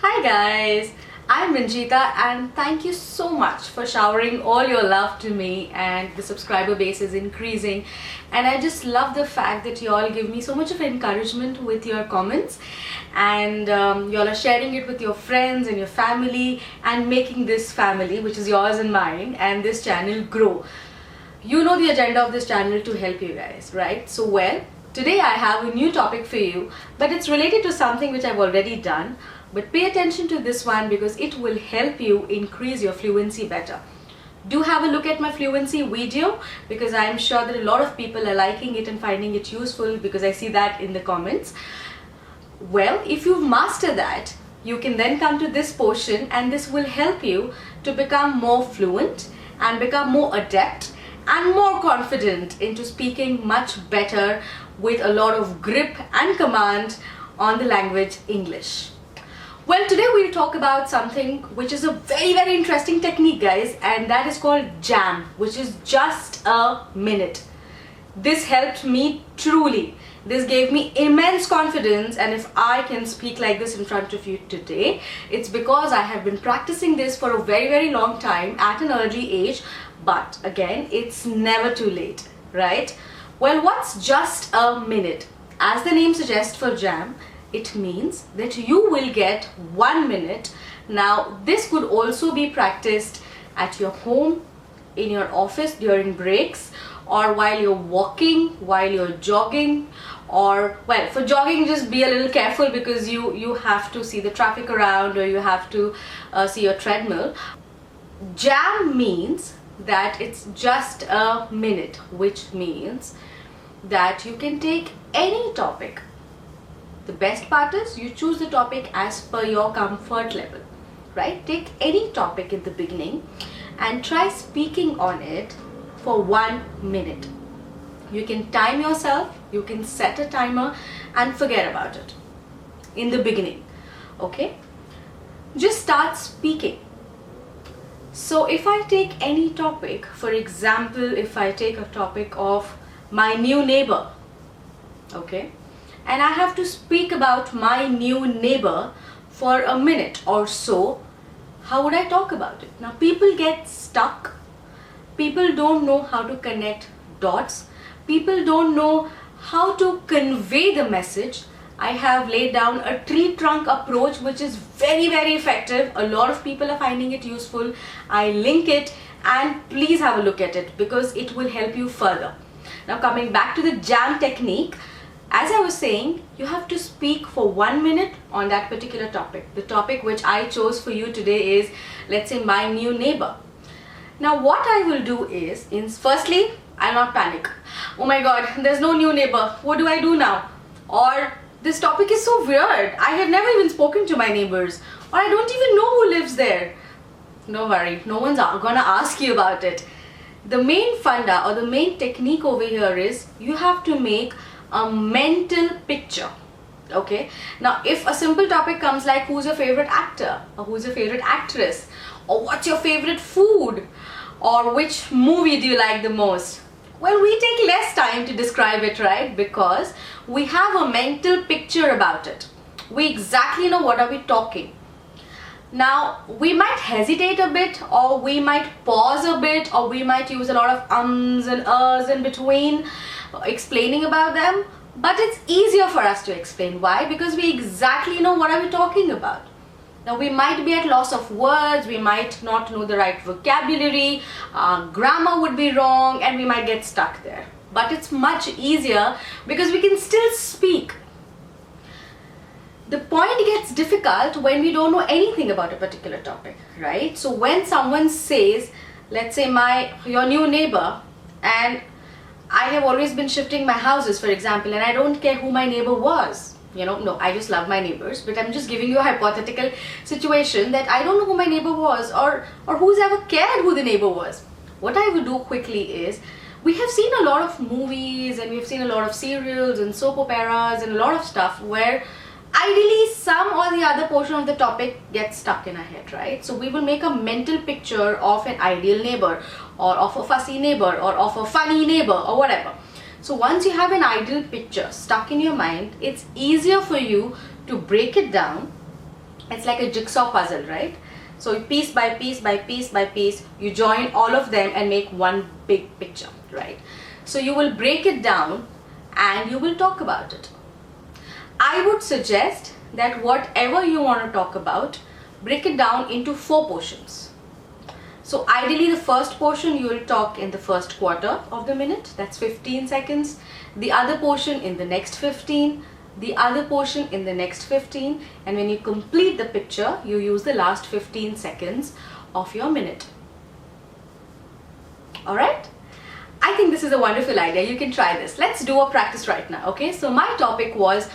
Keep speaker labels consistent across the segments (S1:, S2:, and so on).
S1: Hi guys, I'm Manjita and thank you so much for showering all your love to me, and the subscriber base is increasing and I just love the fact that you all give me so much of encouragement with your comments, and you all are sharing it with your friends and your family and making this family, which is yours and mine, and this channel grow. You know the agenda of this channel to help you guys, right? So well, today I have a new topic for you, but it's related to something which I've already done. But pay attention to this one because it will help you increase your fluency better. Do have a look at my fluency video because I'm sure that a lot of people are liking it and finding it useful, because I see that in the comments. Well, if you've mastered that, you can then come to this portion and this will help you to become more fluent and become more adept and more confident into speaking much better with a lot of grip and command on the language English. Well, today we'll talk about something which is a very interesting technique, guys, and that is called jam, which is just a minute. This helped me truly. This gave me immense confidence, and if I can speak like this in front of you today, it's because I have been practicing this for a very long time at an early age. But again, it's never too late, right? Well, what's just a minute? As the name suggests for jam, it means that you will get 1 minute. Now, this could also be practiced at your home, in your office during breaks, or while you're walking, while you're jogging, or, well, for jogging just be a little careful because you have to see the traffic around, or you have to see your treadmill. Jam means that it's just a minute, which means that you can take any topic. The best part is you choose the topic as per your comfort level, right? Take any topic in the beginning and try speaking on it for 1 minute. You can time yourself, you can set a timer and forget about it in the beginning, okay? Just start speaking. So if I take any topic, for example, if I take a topic of my new neighbor, okay? And I have to speak about my new neighbor for a minute or so, how would I talk about it? Now, people get stuck. People don't know how to connect dots. People don't know how to convey the message. I have laid down a tree trunk approach, which is very effective. A lot of people are finding it useful. I link it, and please have a look at it because it will help you further. Now, coming back to the jam technique, as I was saying, you have to speak for 1 minute on that particular topic. The topic which I chose for you today is, let's say, my new neighbor. Now, what I will do is, firstly, I'll not panic. Oh my God, there's no new neighbor. What do I do now? Or this topic is so weird. I have never even spoken to my neighbors, or I don't even know who lives there. Don't worry, no one's gonna ask you about it. The main funda or the main technique over here is you have to make a mental picture, okay? Now, if a simple topic comes like who's your favorite actor, or who's your favorite actress, or what's your favorite food, or which movie do you like the most, well, we take less time to describe it, right? Because we have a mental picture about it. We exactly know what are we talking. Now, we might hesitate a bit, or we might pause a bit, or we might use a lot of ums and uhs in between explaining about them, but it's easier for us to explain. Why? Because we exactly know what are we talking about. Now, we might be at loss of words, we might not know the right vocabulary, grammar would be wrong, and we might get stuck there. But it's much easier because we can still speak. The point gets difficult when we don't know anything about a particular topic, right? So when someone says, let's say your new neighbor, and I have always been shifting my houses, for example, and I don't care who my neighbor was. You know, no, I just love my neighbors, but I'm just giving you a hypothetical situation that I don't know who my neighbor was, or who's ever cared who the neighbor was. What I would do quickly is, we have seen a lot of movies and we've seen a lot of serials and soap operas and a lot of stuff where ideally some or the other portion of the topic gets stuck in our head, right? So we will make a mental picture of an ideal neighbor, or of a fussy neighbor, or of a funny neighbor, or whatever. So once you have an ideal picture stuck in your mind, it's easier for you to break it down it's like a jigsaw puzzle, right? So piece by piece by piece by piece, you join all of them and make one big picture, right? So you will break it down and you will talk about it. I would suggest that whatever you want to talk about, break it down into 4 portions. So ideally the first portion you will talk in the first quarter of the minute, that's 15 seconds. The other portion in the next 15, the other portion in the next 15, and when you complete the picture, you use the last 15 seconds of your minute. Alright? I think this is a wonderful idea. You can try this. Let's do a practice right now, okay? So my topic was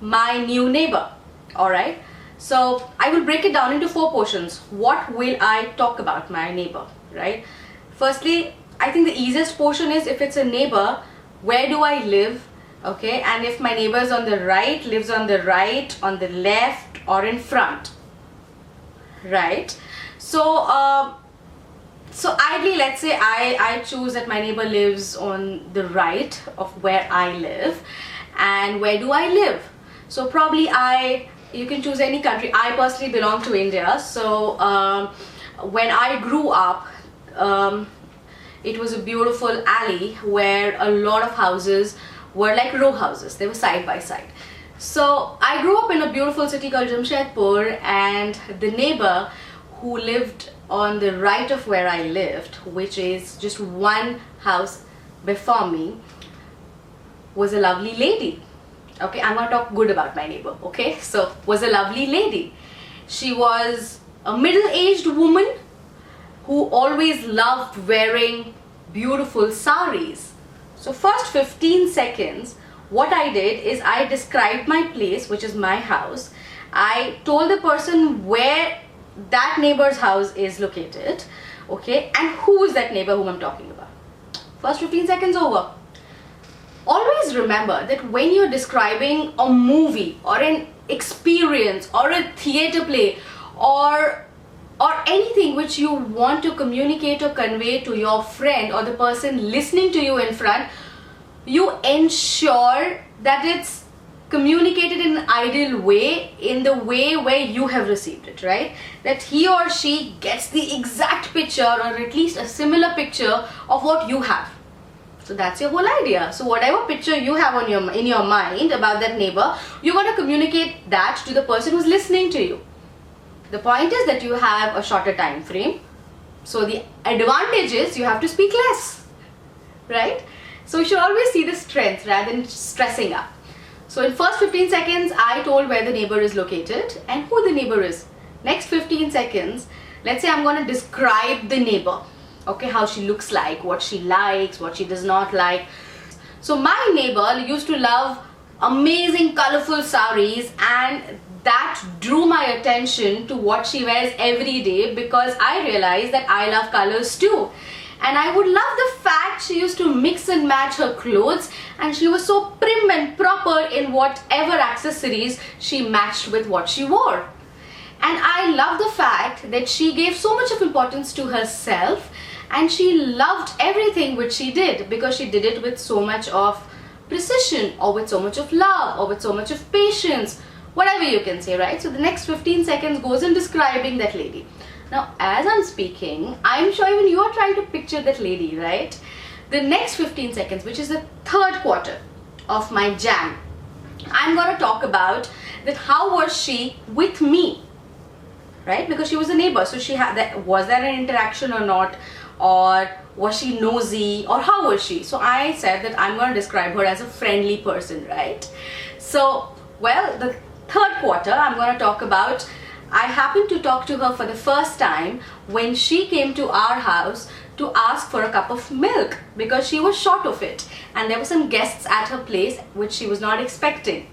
S1: my new neighbor. Alright? So I will break it down into 4 portions. What will I talk about my neighbor, right? Firstly, I think the easiest portion is if it's a neighbor, where do I live? Okay, and if my neighbor is on the right, lives on the right, on the left, or in front, right? So, so ideally, let's say I choose that my neighbor lives on the right of where I live. And where do I live? So probably you can choose any country. I personally belong to India. So when I grew up, it was a beautiful alley where a lot of houses were like row houses. They were side by side. So I grew up in a beautiful city called Jamshedpur, and the neighbor who lived on the right of where I lived, which is just one house before me, was a lovely lady. Okay, I'm going to talk good about my neighbor. Okay, so was a lovely lady. She was a middle-aged woman who always loved wearing beautiful saris. So first 15 seconds, what I did is I described my place, which is my house. I told the person where that neighbor's house is located, okay, and who is that neighbor whom I'm talking about. First 15 seconds over. Always remember that when you're describing a movie or an experience or a theater play or anything which you want to communicate or convey to your friend or the person listening to you in front, you ensure that it's communicated in an ideal way, in the way where you have received it, right? That he or she gets the exact picture or at least a similar picture of what you have. So that's your whole idea. So whatever picture you have in your mind about that neighbor, you're going to communicate that to the person who's listening to you. The point is that you have a shorter time frame. So the advantage is you have to speak less, right? So you should always see the strength rather than stressing up. So in first 15 seconds, I told where the neighbor is located and who the neighbor is. Next 15 seconds, let's say I'm going to describe the neighbor. Okay, how she looks like, what she likes, what she does not like. So my neighbor used to love amazing colorful saris, and that drew my attention to what she wears every day, because I realized that I love colors too. And I would love the fact she used to mix and match her clothes, and she was so prim and proper in whatever accessories she matched with what she wore. And I love the fact that she gave so much of importance to herself, and she loved everything which she did because she did it with so much of precision, or with so much of love, or with so much of patience, whatever you can say, right? So the next 15 seconds goes in describing that lady. Now, as I'm speaking, I'm sure even you are trying to picture that lady, right? The next 15 seconds, which is the third quarter of my jam, I'm going to talk about that how was she with me, right? Because she was a neighbor, so she had that. Was there an interaction or not? Or was she nosy, or how was she? So I said that I'm going to describe her as a friendly person, right? So, well, the third quarter, I'm going to talk about, I happened to talk to her for the first time when she came to our house to ask for a cup of milk because she was short of it, and there were some guests at her place which she was not expecting.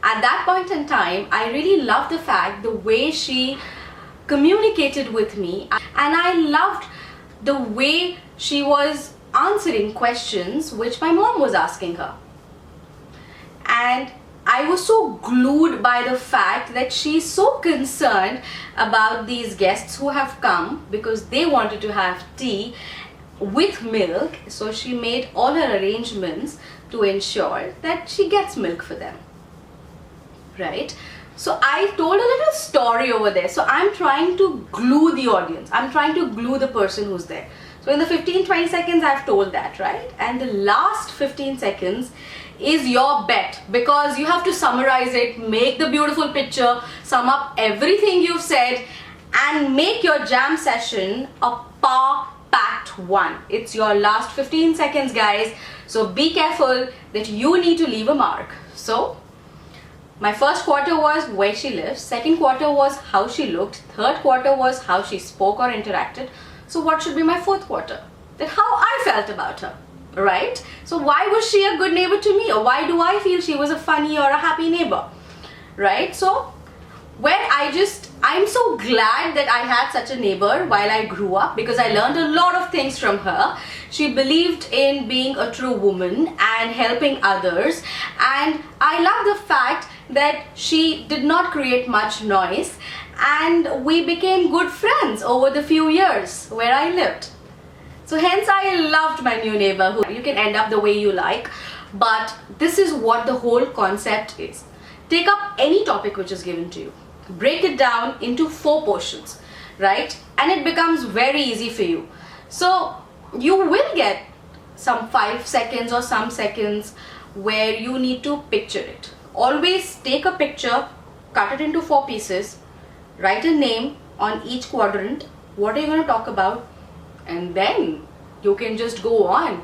S1: At that point in time, I really loved the fact, the way she communicated with me, and I loved the way she was answering questions which my mom was asking her. And I was so glued by the fact that she's so concerned about these guests who have come because they wanted to have tea with milk. So she made all her arrangements to ensure that she gets milk for them, right? So I told a little story over there. So I'm trying to glue the audience. I'm trying to glue the person who's there. So in the 15-20 seconds I've told that, right? And the last 15 seconds is your bet, because you have to summarize it, make the beautiful picture, sum up everything you've said, and make your jam session a power-packed one. It's your last 15 seconds, guys. So be careful that you need to leave a mark. So my first quarter was where she lives, second quarter was how she looked, third quarter was how she spoke or interacted. So what should be my fourth quarter? That how I felt about her, right? So why was she a good neighbor to me, or why do I feel she was a funny or a happy neighbor, right? So where I'm so glad that I had such a neighbor while I grew up, because I learned a lot of things from her. She believed in being a true woman and helping others, and I love the fact that she did not create much noise, and we became good friends over the few years where I lived. So hence I loved my new neighborhood. You can end up the way you like, but this is what the whole concept is. Take up any topic which is given to you, break it down into 4 portions, right? And it becomes very easy for you. So you will get some 5 seconds or some seconds where you need to picture it. Always take a picture, cut it into 4 pieces, write a name on each quadrant, what are you going to talk about, and then you can just go on.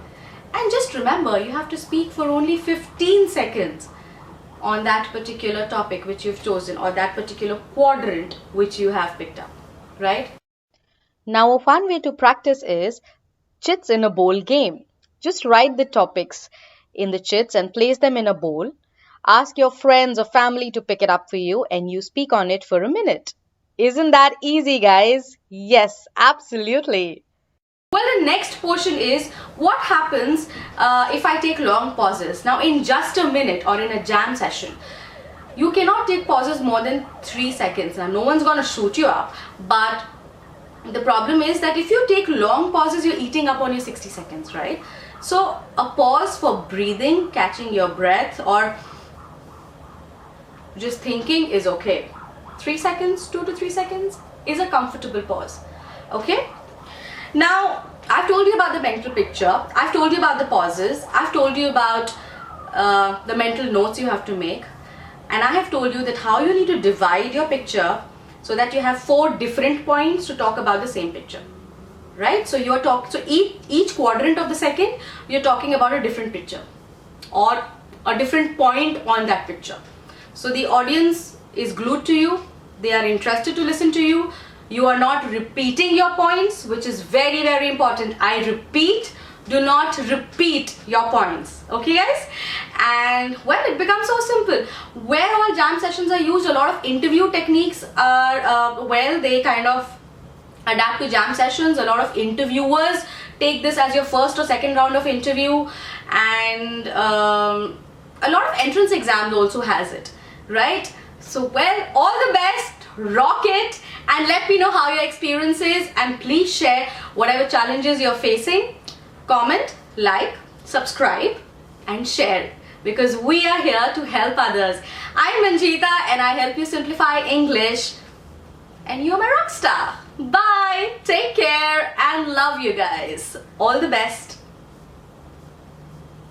S1: And just remember, you have to speak for only 15 seconds on that particular topic which you've chosen, or that particular quadrant which you have picked up, right?
S2: Now a fun way to practice is chits in a bowl game. Just write the topics in the chits and place them in a bowl. Ask your friends or family to pick it up for you, and you speak on it for a minute. Isn't that easy, guys? Yes, absolutely.
S1: Well, the next portion is what happens if I take long pauses. Now in just a minute or in a jam session, you cannot take pauses more than 3 seconds. Now no one's gonna shoot you up, but the problem is that if you take long pauses, you're eating up on your 60 seconds, right? So a pause for breathing, catching your breath, or just thinking is okay. 3 seconds, 2 to 3 seconds is a comfortable pause, okay? Now, I've told you about the mental picture, I've told you about the pauses, I've told you about the mental notes you have to make, and I have told you that how you need to divide your picture so that you have 4 different points to talk about the same picture, right? So each quadrant of the second, you're talking about a different picture or a different point on that picture. So the audience is glued to you, they are interested to listen to you. You are not repeating your points, which is very, very important. I repeat, do not repeat your points, okay guys? And well, it becomes so simple. Where all jam sessions are used, a lot of interview techniques are, well, they kind of adapt to jam sessions. A lot of interviewers take this as your first or second round of interview, and a lot of entrance exams also has it, right? So well, all the best, rock it, and let me know how your experience is, and please share whatever challenges you're facing. Comment, like, subscribe and share, because we are here to help others. I'm Manjita and I help you simplify English, and you're my rock star. Bye, take care, and love you guys. All the best.